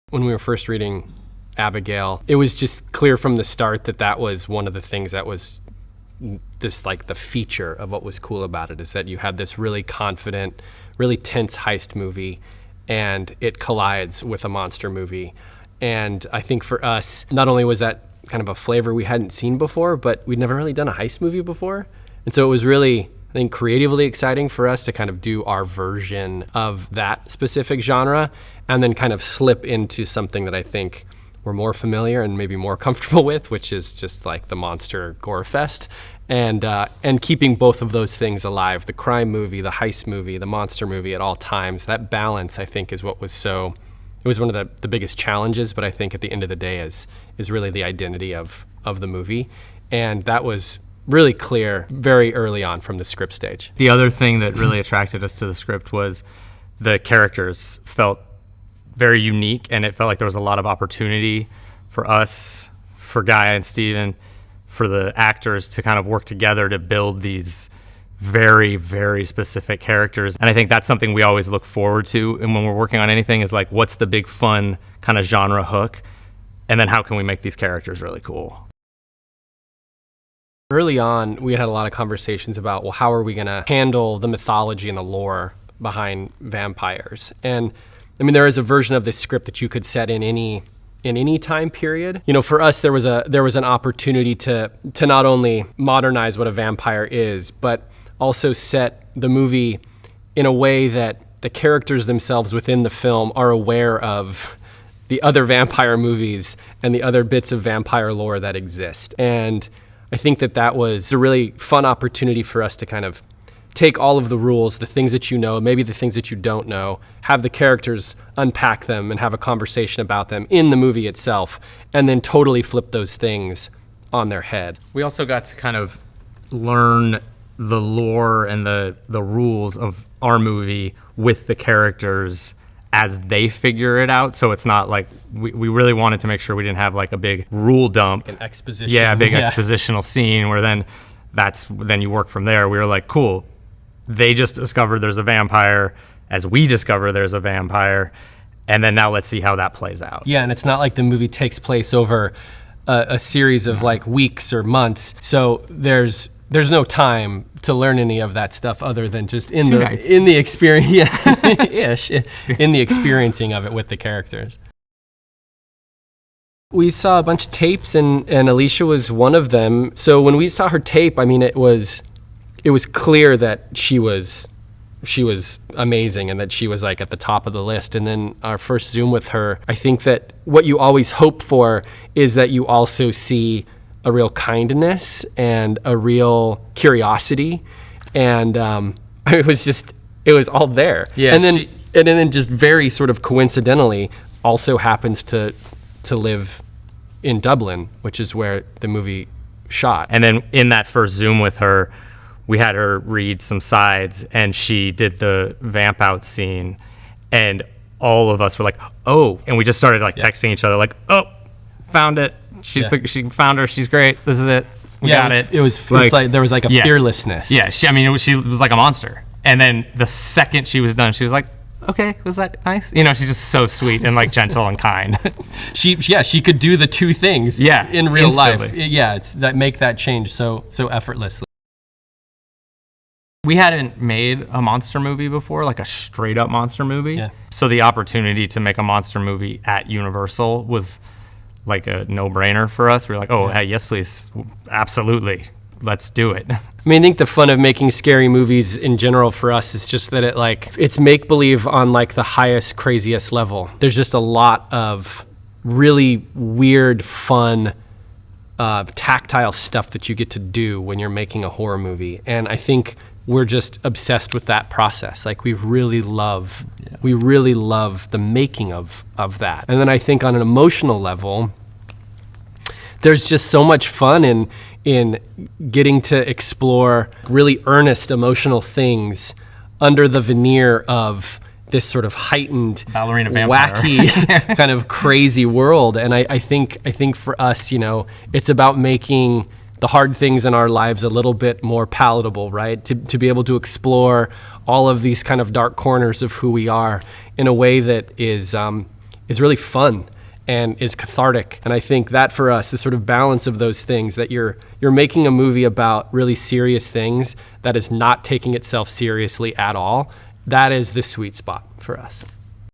When we were first reading Abigail, it was just clear from the start that that was one of the things that was this, like, the feature of what was cool about it, is that you had this really confident, really tense heist movie, and it collides with a monster movie. And I think for us, not only was that kind of a flavor we hadn't seen before, but we'd never really done a heist movie before. And so it was really, I think, creatively exciting for us to kind of do our version of that specific genre and then kind of slip into something that I think we're more familiar and maybe more comfortable with, which is just like the monster gore fest, and keeping both of those things alive, the crime movie, the heist movie, the monster movie at all times. That balance, I think, is what was so, it was one of the biggest challenges, but I think at the end of the day is really the identity of the movie. And that was really clear very early on from the script stage. The other thing that really attracted us to the script was the characters felt very unique, and it felt like there was a lot of opportunity for us, for Guy and Steven, for the actors to kind of work together to build these very, very specific characters. And I think that's something we always look forward to. And when we're working on anything, is like, what's the big fun kind of genre hook? And then how can we make these characters really cool? Early on, we had a lot of conversations about, well, how are we going to handle the mythology and the lore behind vampires? And I mean, there is a version of this script that you could set in any time period. You know, for us, there was an opportunity to not only modernize what a vampire is, but also set the movie in a way that the characters themselves within the film are aware of the other vampire movies and the other bits of vampire lore that exist. And I think that was a really fun opportunity for us to kind of take all of the rules, the things that you know, maybe the things that you don't know, have the characters unpack them and have a conversation about them in the movie itself, and then totally flip those things on their head. We also got to kind of learn the lore and the rules of our movie with the characters as they figure it out. So it's not like, we really wanted to make sure we didn't have like a big rule dump. An exposition. Yeah, a big expositional scene where then you work from there. We were like, cool, they just discovered there's a vampire as we discover there's a vampire, and then now let's see how that plays out. Yeah, and it's not like the movie takes place over a series of like weeks or months. So there's no time to learn any of that stuff other than just in the experience, in the experiencing of it with the characters. We saw a bunch of tapes, and Alisha was one of them. So when we saw her tape, I mean, it was clear that she was amazing and that she was like at the top of the list. And then our first Zoom with her, I think that what you always hope for is that you also see a real kindness and a real curiosity, and it was all there. Yeah, and then just very sort of coincidentally also happens to live in Dublin, which is where the movie shot. And then in that first Zoom with her, we had her read some sides, and she did the vamp out scene, and all of us were like, oh, and we just started like texting each other like, oh, found it. She found her. She's great. This is it. We got it. It was like there was like a fearlessness. Yeah. She was like a monster. And then the second she was done, she was like, okay, was that nice? You know, she's just so sweet and like gentle and kind. She could do the two things. Yeah, in real instantly. Life. Yeah, it's that make that change so effortlessly. We hadn't made a monster movie before, like a straight up monster movie. Yeah. So the opportunity to make a monster movie at Universal was like a no-brainer for us. We were like, oh, hey, yes, please. Absolutely. Let's do it. I mean, I think the fun of making scary movies in general for us is just that it's make-believe on like the highest, craziest level. There's just a lot of really weird, fun, tactile stuff that you get to do when you're making a horror movie. And I think we're just obsessed with that process. Like we really love the making of that. And then I think on an emotional level, there's just so much fun in getting to explore really earnest emotional things under the veneer of this sort of heightened, ballerina vampire, wacky, kind of crazy world. And I think for us, it's about making the hard things in our lives a little bit more palatable, right? To be able to explore all of these kind of dark corners of who we are in a way that is is really fun and is cathartic. And I think that for us, the sort of balance of those things, that you're making a movie about really serious things that is not taking itself seriously at all, that is the sweet spot for us.